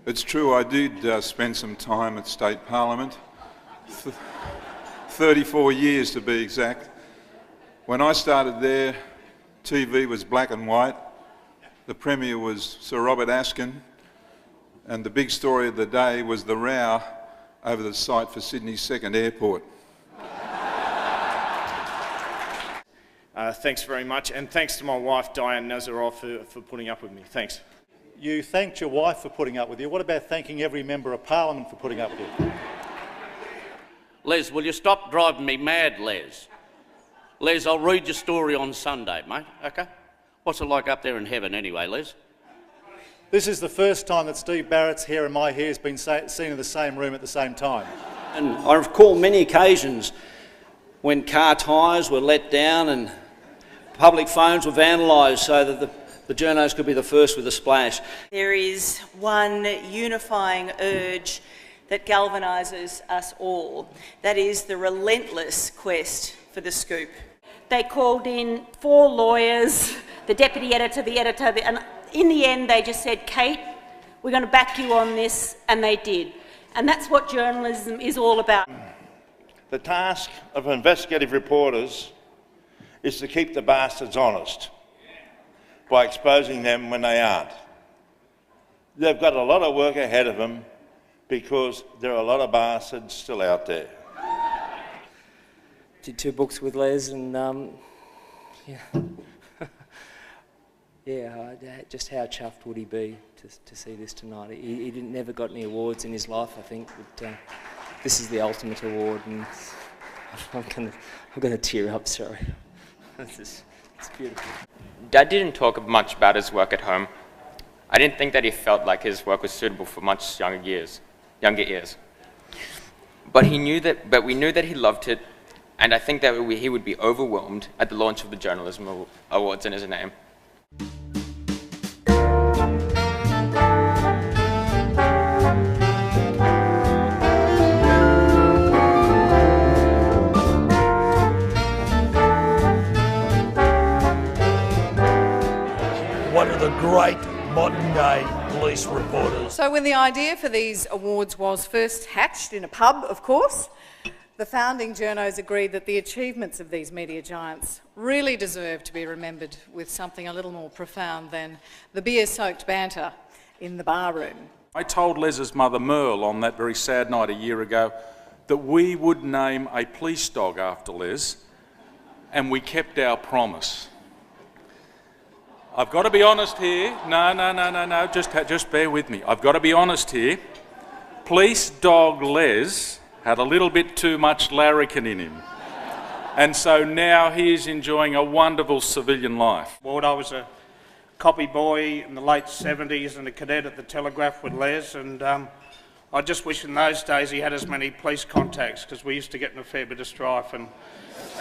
It's true, I did spend some time at State Parliament, 34 years to be exact. When I started there, TV was black and white. The Premier was Sir Robert Askin, and the big story of the day was the row over the site for Sydney's second airport. Thanks very much, and thanks to my wife Diane Nazaroff for putting up with me. Thanks. You thanked your wife for putting up with you. What about thanking every member of Parliament for putting up with you? Les, will you stop driving me mad, Les? Les, I'll read your story on Sunday, mate, okay? What's it like up there in heaven anyway, Les? This is the first time that Steve Barrett's hair and my hair has been seen in the same room at the same time. And I recall many occasions when car tyres were let down and public phones were vandalised so that the journos could be the first with a splash. There is one unifying urge that galvanises us all. That is the relentless quest for the scoop. They called in 4 lawyers, the deputy editor, and in the end they just said, Kate, we're going to back you on this, and they did. And that's what journalism is all about. The task of investigative reporters is to keep the bastards honest by exposing them when they aren't. They've got a lot of work ahead of them because there are a lot of bastards still out there. Did 2 books with Les and just how chuffed would he be to see this tonight? He never got any awards in his life, I think, but this is the ultimate award, and I'm going to tear up, sorry. It's beautiful. Dad didn't talk much about his work at home. I didn't think that he felt like his work was suitable for much younger ears. But we knew that he loved it, and I think that he would be overwhelmed at the launch of the Journalism Awards in his name. One of the great modern-day police reporters. So when the idea for these awards was first hatched in a pub, of course, the founding journos agreed that the achievements of these media giants really deserve to be remembered with something a little more profound than the beer-soaked banter in the bar room. I told Les's mother Merle on that very sad night a year ago that we would name a police dog after Les, and we kept our promise. I've got to be honest here. No, just bear with me. I've got to be honest here. Police dog Les had a little bit too much larrikin in him. And so now he is enjoying a wonderful civilian life. Well, I was a copy boy in the late 70s and a cadet at the Telegraph with Les, and I just wish in those days he had as many police contacts, because we used to get in a fair bit of strife, and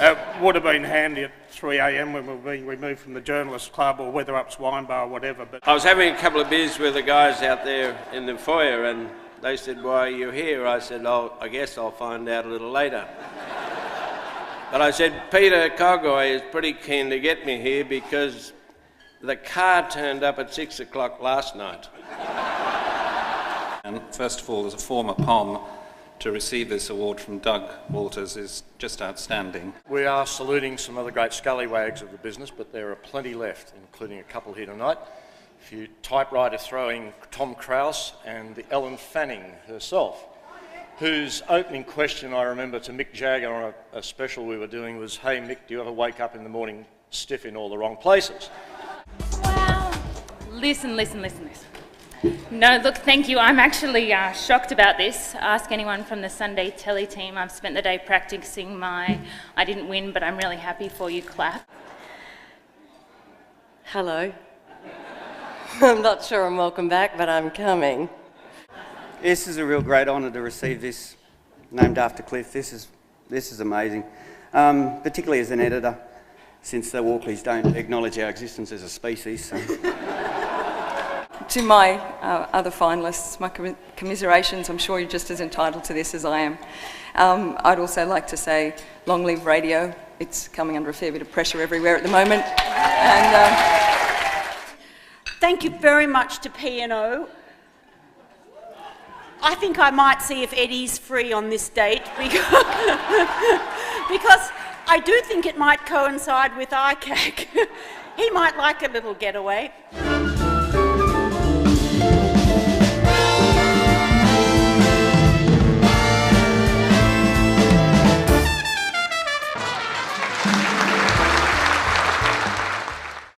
it would have been handy at 3 a.m. when we were being removed from the Journalists Club or Weatherup's Wine Bar or whatever. But I was having a couple of beers with the guys out there in the foyer, and they said, "Why are you here?" I said, "Oh, I guess I'll find out a little later." But I said, "Peter Coggoy is pretty keen to get me here because the car turned up at 6 o'clock last night." And first of all, as a former POM, to receive this award from Doug Walters is just outstanding. We are saluting some of the great scallywags of the business, but there are plenty left, including a couple here tonight. A few typewriter throwing Tom Krause and the Ellen Fanning herself, whose opening question I remember to Mick Jagger on a special we were doing was, "Hey Mick, do you ever wake up in the morning stiff in all the wrong places?" Well, listen. No, look, thank you. I'm actually shocked about this. Ask anyone from the Sunday Telly team. I've spent the day practising my "I didn't win, but I'm really happy for you" clap. Hello. I'm not sure I'm welcome back, but I'm coming. This is a real great honour to receive this, named after Cliff. This is amazing, particularly as an editor, since the Walkleys don't acknowledge our existence as a species. So. To my other finalists, my commiserations. I'm sure you're just as entitled to this as I am. I'd also like to say, long live radio. It's coming under a fair bit of pressure everywhere at the moment. And thank you very much to P&O. I think I might see if Eddie's free on this date because I do think it might coincide with ICAC. He might like a little getaway.